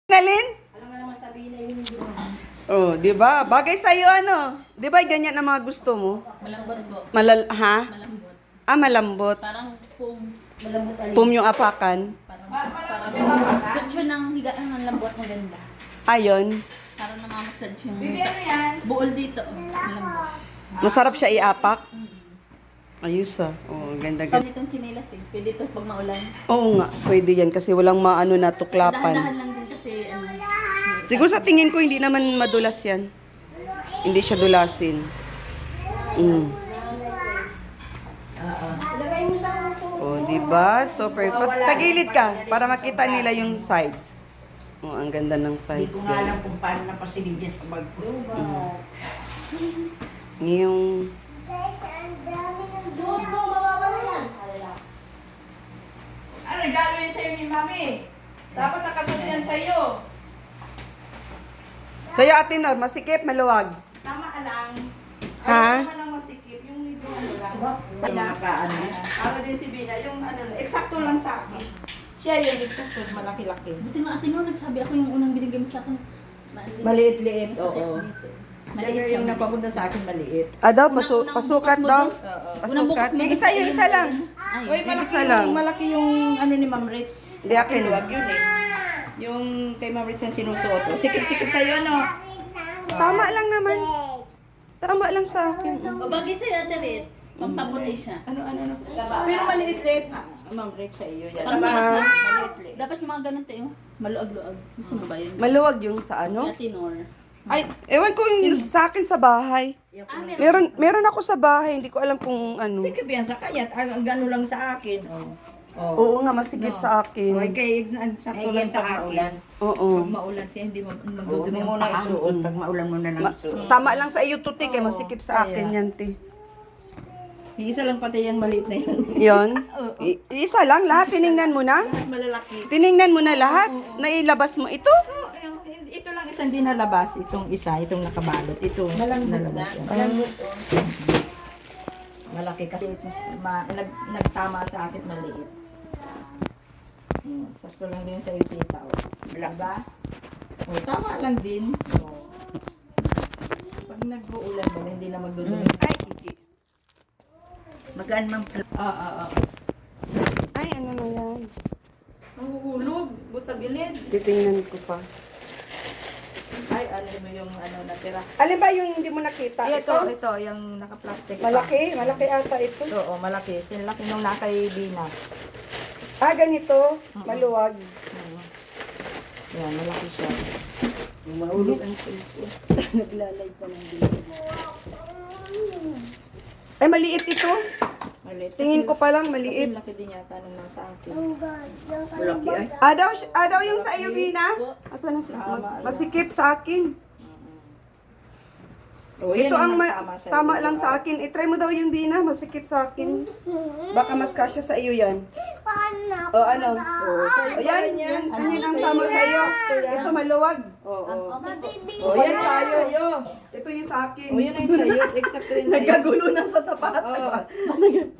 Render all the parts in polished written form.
Nalin? Alam nga naman sabihin na yun. Oh, di ba? Bagay sa iyo ano? Di ba ganyan ang mga gusto mo? Malambot po. Ha? Malambot. Ah, malambot. Parang foam. Malambot alin. Pum yung apakan. Parang kutsyo ng higaan ng lambot maganda. Ayun. Parang namamassage yung Bibi, ano yan? buol dito. Malambot. Masarap siya iapak. Ayos ah. Oh, ganda Pag ganda. itong chinelas eh. Pwede ito pag maulan. Oo nga, pwede yan kasi walang maano na Dahan-dahan tuklapan. lang din kasi ano. Siguro sa tingin ko hindi naman madulas yan. Hindi siya dulasin. Mm. Ilagay mo sa Oh, di ba? Super. Tagilid ka para makita nila yung sides. Oh, ang ganda ng Hindi sides, ko nga alam guys. kung paano napasilidyan sa bag ko. Yung Suot mo, mawawala yan. Ano, regalo yan sa'yo ni Mami. Dapat nakasuot yan sa'yo. sa'yo, Ate Nor, masikip, maluwag. Tama lang. Ha? Ayaw naman ng masikip. Yung medyo ano lang. Pinakaano. Para din si Bina. Yung ano, eksakto lang sa akin. Siya yun, ito. Malaki-laki. Buti nga ate no, nagsabi ako yung unang binigay mo sa akin. Maliit-liit, Masakit oo. dito. Siya yung napapunta sa akin maliit. Ah, daw, Unang pasukat bukas mo daw. doon. Oo. Unang bukas Pasukat. mo Yung doon isa, sa yung isa lang. Ay, Uy, Isa lang. malaki yung ano ni Ma'am Ritz. Di akin. Luwag yun eh. Yung kay Ma'am Ritz ang sinusuot. Sikip-sikip sa'yo, ano? Tama lang naman. Tama lang sa akin. O bagay sa'yo ate Ritz. Pampaputi siya. Ano. Pero maliit-liit. Ma'am Ritz sa iyo yan. Parang Maliit-liit. dapat yung mga ganun tayo. Maluag-luag. Gusto mo ba yun? Maluwag yung sa ano? Ate Nor. Ay, Ewan ko yung sa akin sa bahay. Ah, meron. Meron ako sa bahay, hindi ko alam kung ano. sikip yan sa kanya. Ang gano'n lang sa akin. Oh. Oo nga, masigip sa akin. Okay, kay sakto lang sa akin. Oo. Pag maulan siya, hindi Huwag magdudumi mo ang muna paa. isuot. Pag maulan mo na lang isuot. Tama lang sa iyo, tutik, eh. Masikip sa akin yan, te. Isa lang pati yung maliit na yun. Yon. Isa lang, lahat tiningnan mo na? Malalaki. Tiningnan mo na lahat? Nailabas mo ito? Ito lang isang din nalabas. Itong isa, itong nakabalot. Ito, nalabas yan. Malaki kasi nagtama sa akin maliit. Sakto lang din sa iyo, tita. Diba? O, tama lang din. O. Pag nag-uulan mo, hindi na magdudumi. Ay, kiki. Magaan man pala. Ay, ano na yan? Nanguhulog. Butagilid. Titingnan ko pa. Ay, ano mo yung ano natira. Alin ba yung hindi mo nakita? Ito, yung naka-plastic. Malaki? Malaki ata ito. Oo, malaki. Sinlaki nung nakay Bina. Ah, ganito. Maluwag. Yan, malaki siya. Mahulog ang cellphone. Naglalay pa ng dito. Ay, maliit ito. Maliit. Tingin ko pa lang, maliit. Laki din yata nung nasa akin. Malaki ay. Daw yung sa iyo, Bina? Asa na siya? Masikip sa akin. Oh, Ito ang sa'yo. tama lang sa akin. I-try mo daw yung Bina, masikip sa akin. Baka mas kasya sa iyo yan. O ano? O yan, yan. Yan ang tama sa iyo. Ito maluwag. Oo. O yan tayo. Ito yung sa akin. Oh, yan ang sa'yo. Exacto yun sa'yo. Nagkagulo na sa sapatos. Oo.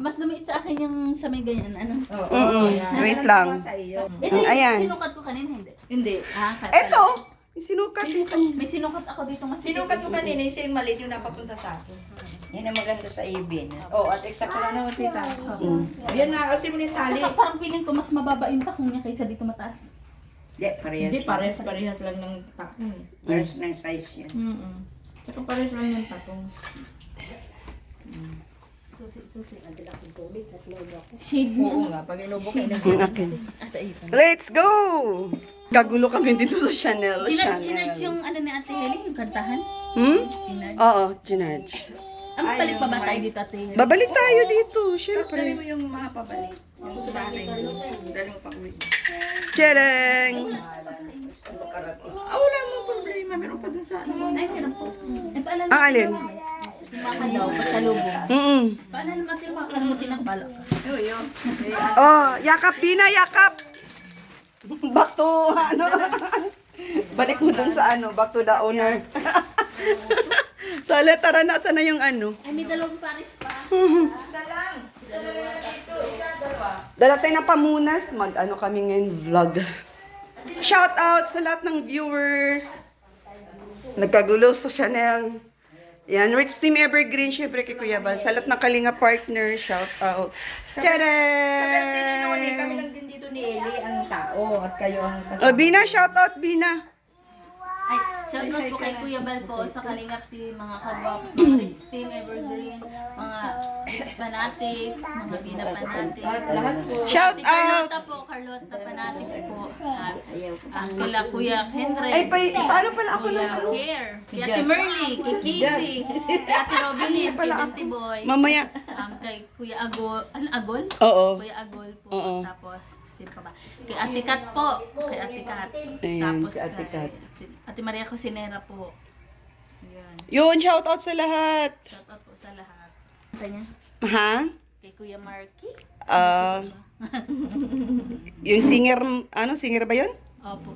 Mas lumiit sa akin yung sa may ganyan. Ano? Oo. Yan. Wait Yan ang lang. tama sa iyo. Ito yung Ayan. sinukat ko kanina, hindi. Hindi. Ito! Sinukat mo kanina. May sinukat ako dito mas Sinukat mo kanina, isa yung maliit yung napapunta sa akin. Yan ang maganda sa ibin. Oo, at exacto lang naman tita. Yan na, kasi mo ni Sally. Saka parang feeling ko mas mababa yung takong niya kaysa dito mataas. Di, parehas. Hindi, parehas lang ng takong. Parehas ng size yan. Tsaka parehas lang ng takong. Susi, adila akong tubig at logo ako. Shade niya. Oo nga, pag inubo ka Okay. Sa ipon. Let's go! Kagulo kami dito sa Chanel. Chinarge yung ano ni Ate Helen, yung kantahan. Chinarge. Oo, Ginage. Ang balik pa ba tayo dito Ate Helen? Babalik tayo dito, Tapos dali syempre. mo yung mapabalik. Yung bahay mo. Dali mo pa uwi. Tchereng! Wala mo problema. Meron pa dun sa ano. Ay, meron po. Eh, paalala Ang alin? Maka daw, pasalubong. Paalala mo natin makakalimutin ang balak. Yun. Oh, yakap, Bina, yakap! Back to, ano? Balik mo dun sa ano, back to the owner. Sale, tara na, sana yung ano? Ay, may dalawang pares pa. Isa lang. Isa lang dito. Isa, dalawa. Dala tayo ng pamunas, mag-ano kami ngayon vlog. Shout out sa lahat ng viewers. Nagkagulo sa Chanel. Yan, Rich Team Evergreen, syempre kay Kuya Bal. Sa lahat ng Kalinga partner, shout out. Kami Tcharan! lang din dito ni Eli ang tao at kayo ang Oh, Bina, shout out, Bina. Ay, shoutout po kay Kuya Bal po sa Kalingap Team, mga Kabox, mga Rich Team Evergreen, mga Fanatics, mga Bina Fanatics. lahat po. Shout Ate out! Carlota po, Carlota Fanatics po. At kila Kuya Henry. Ay, paano pala ako Kuya nung... Care, kay Ate Merly, kay Kissy, kay Ate Robinette, kay Binti Boy, Mamaya. kay Kuya Agol, Agol? Oo. Kuya Agol po. Oo. Tapos, sino pa ba? Kay Ate Kat po. Kay Ate Kat. Ayan, Tapos kay Ate Kat. Ate Maria Cosinera po. Yan. Yun, shout out sa lahat. Shoutout po sa lahat. Kanya? Ha? Kay Kuya Marky. Yung singer, singer ba yun? Opo.